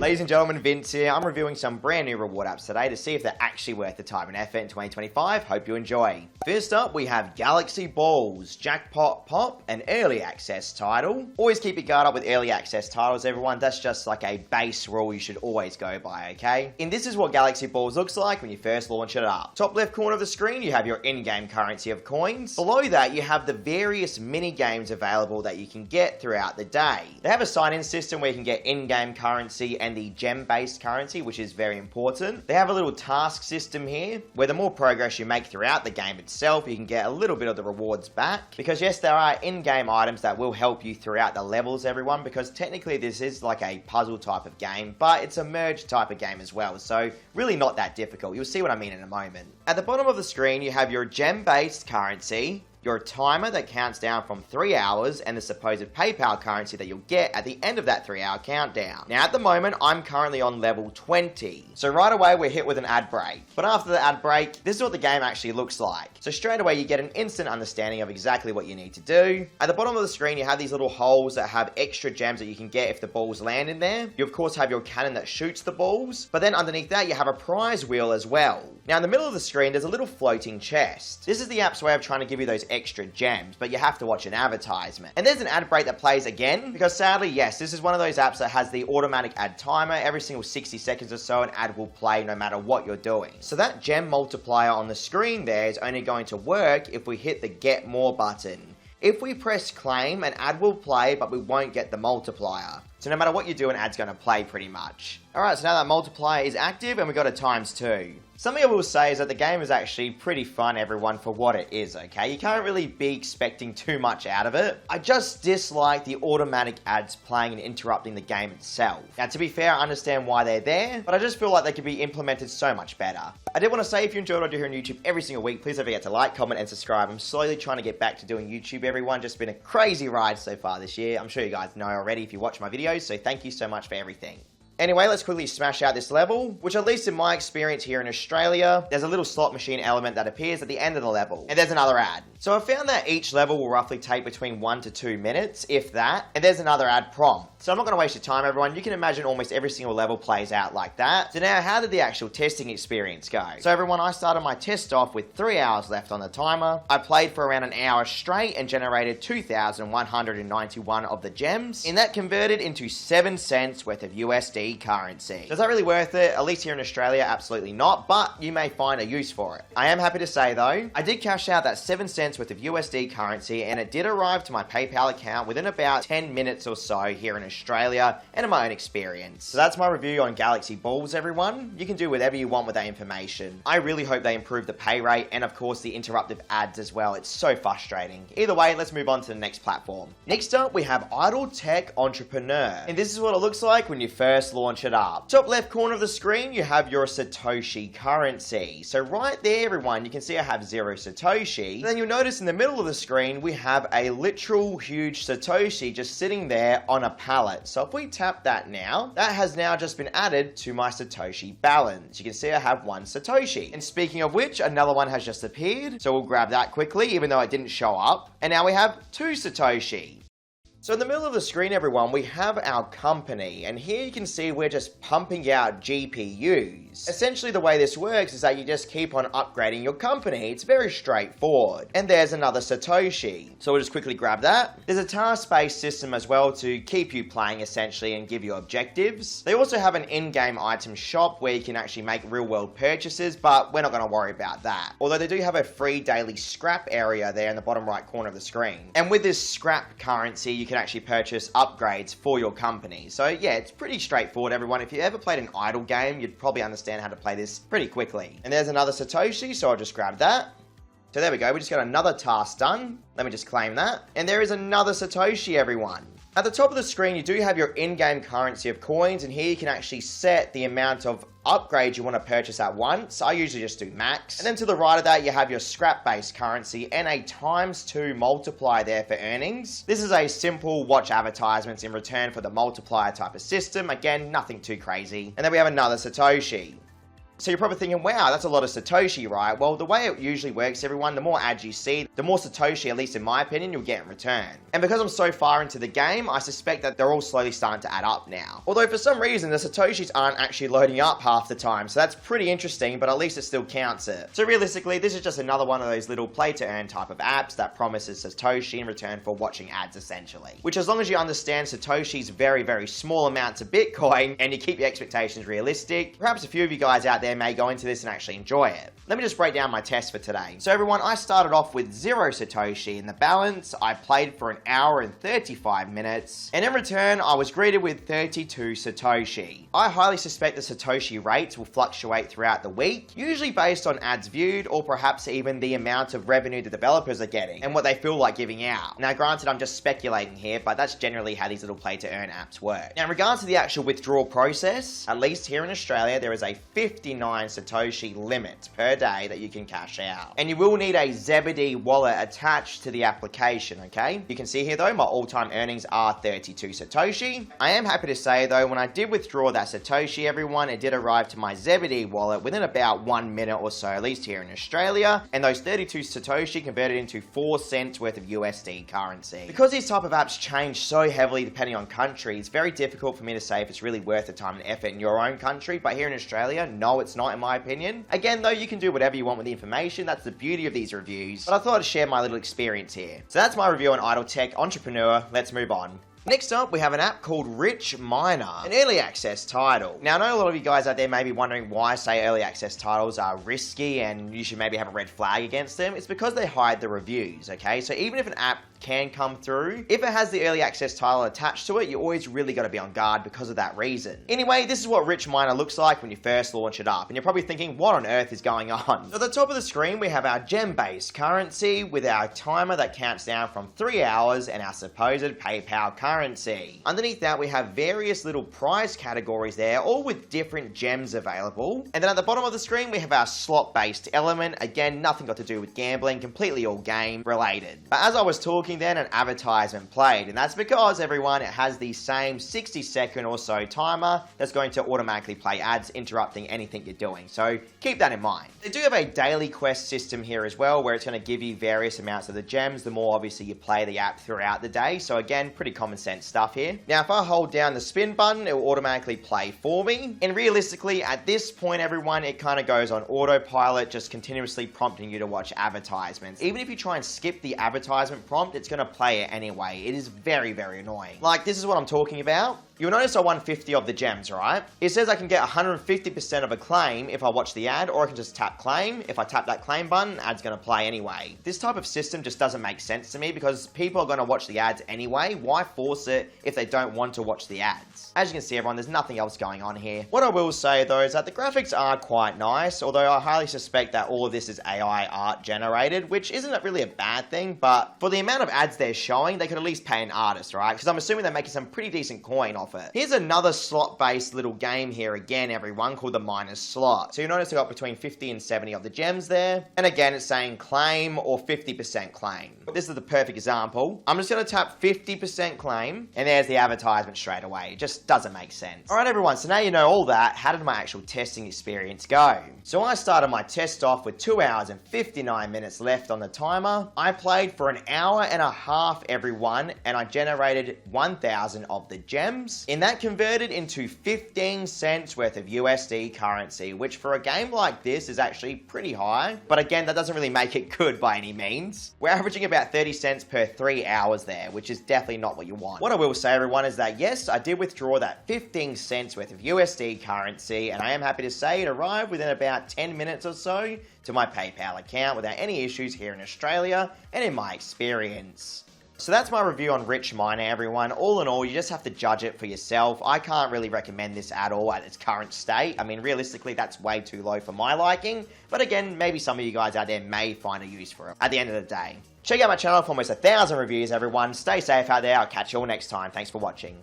Ladies and gentlemen, Vince here. I'm reviewing some brand new reward apps today to see if they're actually worth the time and effort in 2025. Hope you enjoy. First up, we have Galaxy Balls, Jackpot Pop, an early access title. Always keep your guard up with early access titles, everyone. That's just like a base rule you should always go by, okay? And this is what Galaxy Balls looks like when you first launch it up. Top left corner of the screen, you have your in-game currency of coins. Below that, you have the various mini games available that you can get throughout the day. They have a sign-in system where you can get in-game currency and the gem-based currency, which is very important. They have a little task system here, where the more progress you make throughout the game itself, you can get a little bit of the rewards back. Because yes, there are in-game items that will help you throughout the levels, everyone, because technically this is like a puzzle type of game, but it's a merge type of game as well, so really not that difficult. You'll see what I mean in a moment. At the bottom of the screen, you have your gem-based currency, your timer that counts down from 3 hours, and the supposed PayPal currency that you'll get at the end of that 3-hour countdown. Now at the moment, I'm currently on level 20. So right away, we're hit with an ad break. But after the ad break, this is what the game actually looks like. So straight away, you get an instant understanding of exactly what you need to do. At the bottom of the screen, you have these little holes that have extra gems that you can get if the balls land in there. You of course have your cannon that shoots the balls, but then underneath that, you have a prize wheel as well. Now in the middle of the screen, there's a little floating chest. This is the app's way of trying to give you those extra gems, but you have to watch an advertisement. And there's an ad break that plays again, because sadly, yes, this is one of those apps that has the automatic ad timer. Every single 60 seconds or so, an ad will play no matter what you're doing. So that gem multiplier on the screen there is only going to work if we hit the get more button. If we press claim, an ad will play, but we won't get the multiplier. So no matter what you do, an ad's going to play pretty much. Alright, so now that multiplier is active and we got a ×2. Something I will say is that the game is actually pretty fun, everyone, for what it is, okay? You can't really be expecting too much out of it. I just dislike the automatic ads playing and interrupting the game itself. Now, to be fair, I understand why they're there, but I just feel like they could be implemented so much better. I did want to say, if you enjoyed what I do here on YouTube every single week, please don't forget to like, comment, and subscribe. I'm slowly trying to get back to doing YouTube, everyone. Just been a crazy ride so far this year. I'm sure you guys know already if you watch my videos, so thank you so much for everything. Anyway, let's quickly smash out this level, which at least in my experience here in Australia, there's a little slot machine element that appears at the end of the level, and there's another ad. So I found that each level will roughly take between 1 to 2 minutes, if that, and there's another ad prompt. So I'm not going to waste your time, everyone. You can imagine almost every single level plays out like that. So now, how did the actual testing experience go? So everyone, I started my test off with 3 hours left on the timer. I played for around an hour straight and generated 2,191 of the gems, and that converted into 7 cents worth of USD currency. Is that really worth it? At least here in Australia, absolutely not, but you may find a use for it. I am happy to say though, I did cash out that 7 cents worth of USD currency, and it did arrive to my PayPal account within about 10 minutes or so here in Australia, and in my own experience. So that's my review on Galaxy Balls, everyone. You can do whatever you want with that information. I really hope they improve the pay rate, and of course the interruptive ads as well. It's so frustrating. Either way, let's move on to the next platform. Next up, we have Idle Tech Entrepreneur, and this is what it looks like when you first launch it up. Top left corner of the screen, you have your Satoshi currency. So right there, everyone, you can see I have 0 Satoshi. Then you'll notice in the middle of the screen, we have a literal huge Satoshi just sitting there on a pallet. So if we tap that now, that has now just been added to my Satoshi balance. You can see I have 1 Satoshi. And speaking of which, another one has just appeared. So we'll grab that quickly, even though it didn't show up. And now we have 2 Satoshi. So in the middle of the screen, everyone, we have our company, and here you can see we're just pumping out GPUs. Essentially, the way this works is that you just keep on upgrading your company. It's very straightforward. And there's another Satoshi. So we'll just quickly grab that. There's a task-based system as well to keep you playing, essentially, and give you objectives. They also have an in-game item shop where you can actually make real-world purchases, but we're not going to worry about that. Although they do have a free daily scrap area there in the bottom right corner of the screen. And with this scrap currency, you can actually purchase upgrades for your company. So yeah, it's pretty straightforward, everyone. If you ever played an idle game, you'd probably understand how to play this pretty quickly. And there's another Satoshi, so I'll just grab that. So there we go, we just got another task done. Let me just claim that. And there is another Satoshi, everyone. At the top of the screen, you do have your in-game currency of coins, and here you can actually set the amount of upgrades you want to purchase at once. I usually just do max. And then to the right of that, you have your scrap-based currency and a ×2 multiplier there for earnings. This is a simple watch advertisements in return for the multiplier type of system. Again, nothing too crazy. And then we have another Satoshi. So you're probably thinking, wow, that's a lot of Satoshi, right? Well, the way it usually works, everyone, the more ads you see, the more Satoshi, at least in my opinion, you'll get in return. And because I'm so far into the game, I suspect that they're all slowly starting to add up now. Although for some reason, the Satoshis aren't actually loading up half the time, so that's pretty interesting, but at least it still counts it. So realistically, this is just another one of those little play-to-earn type of apps that promises Satoshi in return for watching ads, essentially. Which, as long as you understand Satoshi's very, very small amounts of Bitcoin, and you keep your expectations realistic, perhaps a few of you guys out there may go into this and actually enjoy it. Let me just break down my test for today. So everyone, I started off with 0 Satoshi in the balance. I played for an hour and 35 minutes, and in return, I was greeted with 32 Satoshi. I highly suspect the Satoshi rates will fluctuate throughout the week, usually based on ads viewed, or perhaps even the amount of revenue the developers are getting, and what they feel like giving out. Now granted, I'm just speculating here, but that's generally how these little play-to-earn apps work. Now in regards to the actual withdrawal process, at least here in Australia, there is a 59 Satoshi limit per day that you can cash out. And you will need a Zebedee wallet attached to the application, okay? You can see here though, my all-time earnings are 32 Satoshi. I am happy to say though, when I did withdraw that Satoshi, everyone, it did arrive to my Zebedee wallet within about 1 minute or so, at least here in Australia. And those 32 Satoshi converted into 4 cents worth of USD currency. Because these type of apps change so heavily depending on country, it's very difficult for me to say if it's really worth the time and effort in your own country. But here in Australia, no, it's not in my opinion. Again though, you can do whatever you want with the information. That's the beauty of these reviews. But I thought I'd share my little experience here. So that's my review on Idle Tech Entrepreneur. Let's move on. Next up, we have an app called Rich Miner, an early access title. Now, I know a lot of you guys out there may be wondering why I say early access titles are risky and you should maybe have a red flag against them. It's because they hide the reviews, okay? So even if an app can come through, if it has the early access title attached to it, you always really got to be on guard because of that reason. Anyway, this is what Rich Miner looks like when you first launch it up, and you're probably thinking, what on earth is going on? At the top of the screen, we have our gem-based currency with our timer that counts down from 3 hours and our supposed PayPal currency. Underneath that, we have various little prize categories there, all with different gems available. And then at the bottom of the screen, we have our slot-based element. Again, nothing got to do with gambling, completely all game related. But as I was talking then, an advertisement played, and that's because everyone, it has the same 60-second or so timer that's going to automatically play ads interrupting anything you're doing, so keep that in mind. They do have a daily quest system here as well, where it's going to give you various amounts of the gems the more obviously you play the app throughout the day. So again, pretty common sense stuff here. Now if I hold down the spin button, it will automatically play for me, and realistically at this point everyone, it kind of goes on autopilot, just continuously prompting you to watch advertisements. Even if you try and skip the advertisement prompt, it's going to play it anyway. It is very, very annoying. Like, this is what I'm talking about. You'll notice I won 50 of the gems, right? It says I can get 150% of a claim if I watch the ad, or I can just tap claim. If I tap that claim button, ad's gonna play anyway. This type of system just doesn't make sense to me because people are gonna watch the ads anyway. Why force it if they don't want to watch the ads? As you can see, everyone, there's nothing else going on here. What I will say though is that the graphics are quite nice, although I highly suspect that all of this is AI art generated, which isn't really a bad thing, but for the amount of ads they're showing, they could at least pay an artist, right? Because I'm assuming they're making some pretty decent coin off it. Here's another slot-based little game here again, everyone, called the Miners Slot. So you notice I got between 50 and 70 of the gems there. And again, it's saying claim or 50% claim. This is the perfect example. I'm just going to tap 50% claim, and there's the advertisement straight away. It just doesn't make sense. All right, everyone, so now you know all that. How did my actual testing experience go? So I started my test off with 2 hours and 59 minutes left on the timer. I played for an hour and a half, everyone, and I generated 1,000 of the gems. In that converted into 15 cents worth of USD currency, which for a game like this is actually pretty high. But again, that doesn't really make it good by any means. We're averaging about 30 cents per 3 hours there, which is definitely not what you want. What I will say, everyone, is that yes, I did withdraw that 15 cents worth of USD currency, and I am happy to say it arrived within about 10 minutes or so to my PayPal account without any issues here in Australia and in my experience. So that's my review on Rich Miner, everyone. All in all, you just have to judge it for yourself. I can't really recommend this at all at its current state. I mean, realistically, that's way too low for my liking. But again, maybe some of you guys out there may find a use for it at the end of the day. Check out my channel for almost 1,000 reviews, everyone. Stay safe out there. I'll catch you all next time. Thanks for watching.